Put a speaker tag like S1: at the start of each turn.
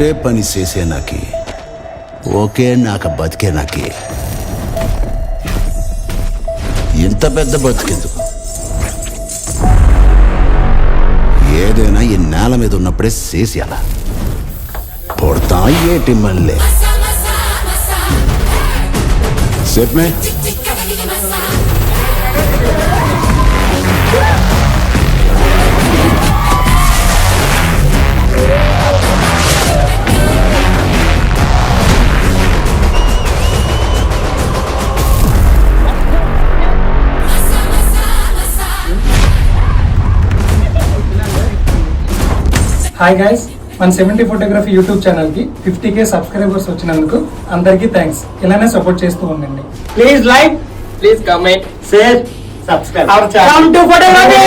S1: ఒకటే పని చేసే నాకి ఓకే నాక బతికే నాకి ఇంత పెద్ద బతికెందుకు? ఏదైనా ఈ నేల మీద ఉన్నప్పుడే చేసి అలా పొడతా ఏటి మళ్ళీ చెప్పే.
S2: హాయ్ గైస్, మన 70 ఫోటోగ్రఫీ యూట్యూబ్ ఛానల్కి 50K సబ్స్క్రైబర్స్ వచ్చినందుకు అందరికీ థ్యాంక్స్. ఇలానే సపోర్ట్ చేస్తూ ఉండండి.
S3: Please like, please comment, share, subscribe.
S2: Come to photography.